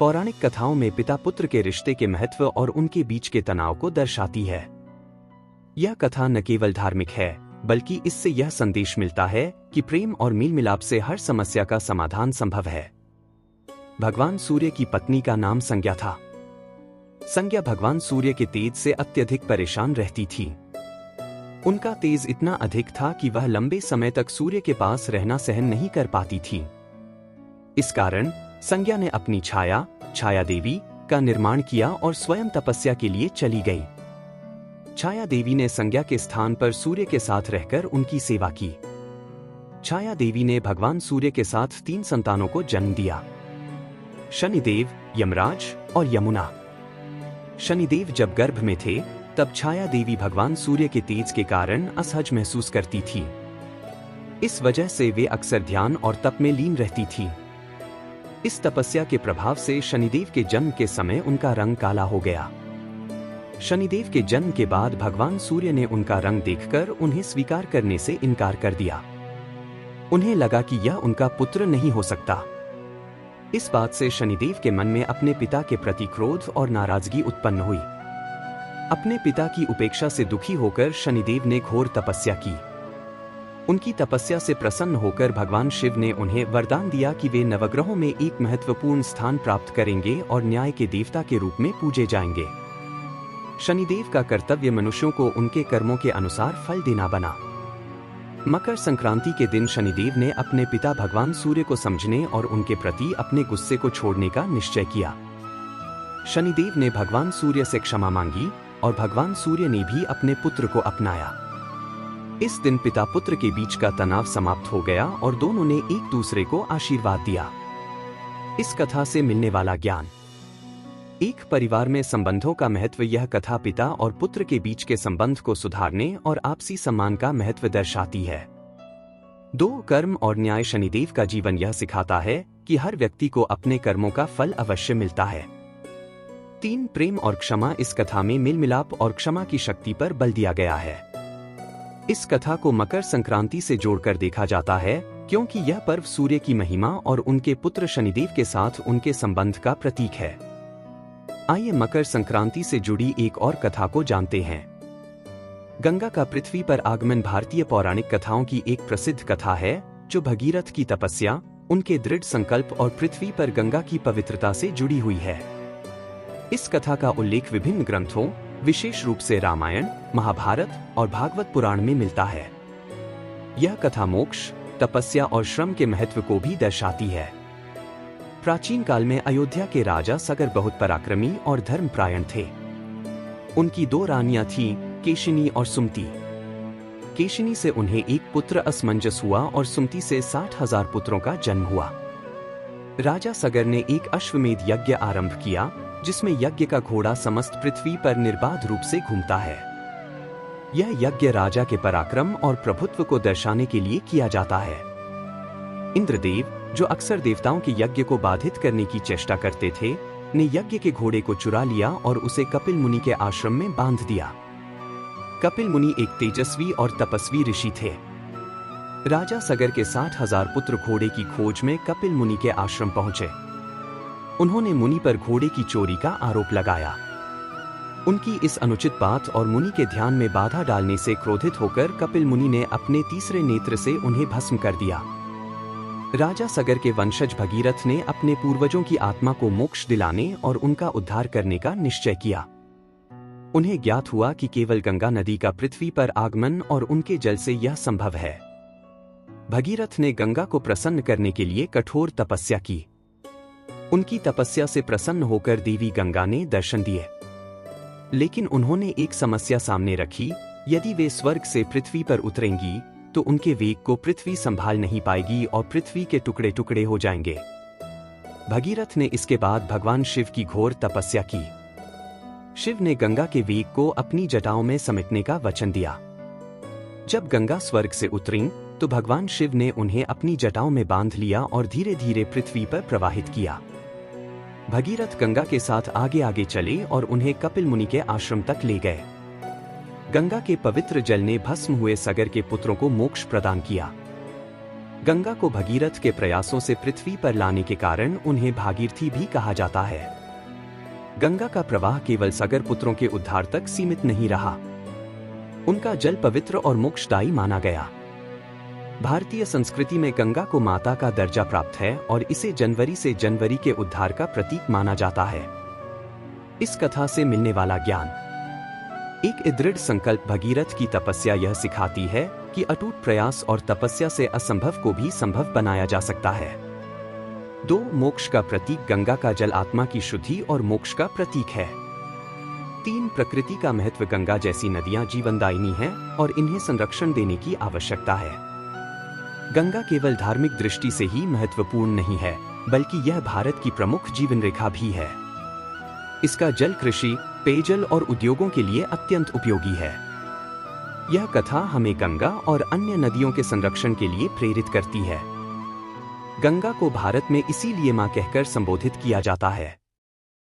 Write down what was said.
पौराणिक कथाओं में पिता पुत्र के रिश्ते के महत्व और उनके बीच के तनाव को दर्शाती है। यह कथा न केवल धार्मिक है, बल्कि इससे यह संदेश मिलता है कि प्रेम और मेल मिलाप से हर समस्या का समाधान संभव है। भगवान सूर्य की पत्नी का नाम संज्ञा था। संज्ञा भगवान सूर्य के तेज से अत्यधिक परेशान रहती थी। उनका तेज इतना अधिक था कि वह लंबे समय तक सूर्य के पास रहना सहन नहीं कर पाती थी। इस कारण संज्ञा ने अपनी छाया देवी का निर्माण किया और स्वयं तपस्या के लिए चली गई। छाया देवी ने संज्ञा के स्थान पर सूर्य के साथ रहकर उनकी सेवा की। छाया देवी ने भगवान सूर्य के साथ 3 संतानों को जन्म दिया, शनिदेव, यमराज और यमुना। शनिदेव जब गर्भ में थे तब छाया देवी भगवान सूर्य के तेज के कारण असहज महसूस करती थी। इस वजह से वे अक्सर ध्यान और तप में लीन रहती थी। इस तपस्या के प्रभाव से शनिदेव के जन्म के समय उनका रंग काला हो गया। शनिदेव के जन्म के बाद भगवान सूर्य ने उनका रंग देखकर उन्हें स्वीकार करने से इनकार कर दिया। उन्हें लगा कि यह उनका पुत्र नहीं हो सकता। इस बात से शनिदेव के मन में अपने पिता के प्रति क्रोध और नाराजगी उत्पन्न हुई। अपने पिता की उपेक्षा से दुखी होकर शनिदेव ने घोर तपस्या की। उनकी तपस्या से प्रसन्न होकर भगवान शिव ने उन्हें वरदान दिया कि वे नवग्रहों में एक महत्वपूर्ण स्थान प्राप्त करेंगे और न्याय के देवता के रूप में पूजे जाएंगे। शनिदेव का कर्तव्य मनुष्यों को उनके कर्मों के अनुसार फल देना बना। मकर संक्रांति के दिन शनिदेव ने अपने पिता भगवान सूर्य को समझने और उनके प्रति अपने गुस्से को छोड़ने का निश्चय किया। शनिदेव ने भगवान सूर्य से क्षमा मांगी और भगवान सूर्य ने भी अपने पुत्र को अपनाया। इस दिन पिता पुत्र के बीच का तनाव समाप्त हो गया और दोनों ने एक दूसरे को आशीर्वाद दिया। इस कथा से मिलने वाला ज्ञान। एक परिवार में संबंधों का महत्व। यह कथा पिता और पुत्र के बीच के संबंध को सुधारने और आपसी सम्मान का महत्व दर्शाती है। 2 कर्म और न्याय। शनिदेव का जीवन यह सिखाता है कि हर व्यक्ति को अपने कर्मों का फल अवश्य मिलता है। 3 प्रेम और क्षमा। इस कथा में मेल मिलाप और क्षमा की शक्ति पर बल दिया गया है। इस कथा को मकर संक्रांति से जोड़कर देखा जाता है क्योंकि यह पर्व सूर्य की महिमा और उनके पुत्र शनिदेव के साथ उनके संबंध का प्रतीक है। आइए मकर संक्रांति से जुड़ी एक और कथा को जानते हैं। गंगा का पृथ्वी पर आगमन भारतीय पौराणिक कथाओं की एक प्रसिद्ध कथा है जो भगीरथ की तपस्या, उनके दृढ़ संकल्प और पृथ्वी पर गंगा की पवित्रता से जुड़ी हुई है। इस कथा का उल्लेख विभिन्न ग्रंथों, विशेष रूप से रामायण, महाभारत और भागवत पुराण में मिलता है। यह कथा मोक्ष, तपस्या और श्रम के महत्व को भी दर्शाती है। प्राचीन काल में अयोध्या के राजा सगर बहुत पराक्रमी और धर्मपरायण थे। उनकी 2 रानियां थीं, केशिनी और सुमति। केशिनी से उन्हें एक पुत्र असमंजस हुआ और सुमति से 60,000 पुत्रों का जन्म हुआ। राजा सगर ने एक अश्वमेध यज्ञ आरंभ किया जिसमें यज्ञ का घोड़ा समस्त पृथ्वी पर निर्बाध रूप से घूमता है। यह यज्ञ राजा के पराक्रम और प्रभुत्व को दर्शाने के लिए किया जाता है। इंद्रदेव, जो अक्सर देवताओं के यज्ञ को बाधित करने की चेष्टा करते थे, ने यज्ञ के घोड़े को चुरा लिया और उसे कपिल मुनि के आश्रम में बांध दिया। कपिल मुनि एक तेजस्वी और तपस्वी ऋषि थे। राजा सगर के 60,000 पुत्र घोड़े की खोज में कपिल मुनि के आश्रम पहुंचे। उन्होंने मुनि पर घोड़े की चोरी का आरोप लगाया। उनकी इस अनुचित बात और मुनि के ध्यान में बाधा डालने से क्रोधित होकर कपिल मुनि ने अपने तीसरे नेत्र से उन्हें भस्म कर दिया। राजा सगर के वंशज भगीरथ ने अपने पूर्वजों की आत्मा को मोक्ष दिलाने और उनका उद्धार करने का निश्चय किया। उन्हें ज्ञात हुआ कि केवल गंगा नदी का पृथ्वी पर आगमन और उनके जल से यह संभव है। भगीरथ ने गंगा को प्रसन्न करने के लिए कठोर तपस्या की। उनकी तपस्या से प्रसन्न होकर देवी गंगा ने दर्शन दिए। लेकिन उन्होंने एक समस्या सामने रखी। यदि वे स्वर्ग से पृथ्वी पर उतरेंगी तो उनके वेग को पृथ्वी संभाल नहीं पाएगी और पृथ्वी के टुकड़े टुकड़े हो जाएंगे। भगीरथ ने इसके बाद भगवान शिव की घोर तपस्या की। शिव ने गंगा के वेग को अपनी जटाओं में समेटने का वचन दिया। जब गंगा स्वर्ग से उतरीं तो भगवान शिव ने उन्हें अपनी जटाओं में बांध लिया और धीरे धीरे पृथ्वी पर प्रवाहित किया। भगीरथ गंगा के साथ आगे आगे चले और उन्हें कपिल मुनि के आश्रम तक ले गए। गंगा के पवित्र जल ने भस्म हुए सगर के पुत्रों को मोक्ष प्रदान किया। गंगा को भगीरथ के प्रयासों से पृथ्वी पर लाने के कारण उन्हें भागीरथी भी कहा जाता है। गंगा का प्रवाह केवल सागर पुत्रों के उद्धार तक सीमित नहीं रहा। उनका जल पवित्र और मोक्षदायी माना गया। भारतीय संस्कृति में गंगा को माता का दर्जा प्राप्त है और इसे जनवरी से जनवरी के उद्धार का प्रतीक माना जाता है। इस कथा से मिलने वाला ज्ञान। एक दृढ़ संकल्प भगीरथ की तपस्या यह सिखाती है कि अटूट प्रयास और तपस्या से असंभव को भी संभव बनाया जा सकता है। 2 मोक्ष का प्रतीक। गंगा का जल आत्मा की शुद्धि और मोक्ष का प्रतीक है। 3 प्रकृति का महत्व। गंगा जैसी नदियां जीवनदायिनी हैं और इन्हें संरक्षण देने की आवश्यकता है। गंगा केवल धार्मिक दृष्टि से ही महत्वपूर्ण नहीं है, बल्कि यह भारत की प्रमुख जीवन रेखा भी है। इसका जल कृषि, पेयजल और उद्योगों के लिए अत्यंत उपयोगी है। यह कथा हमें गंगा और अन्य नदियों के संरक्षण के लिए प्रेरित करती है। गंगा को भारत में इसीलिए मां कहकर संबोधित किया जाता है।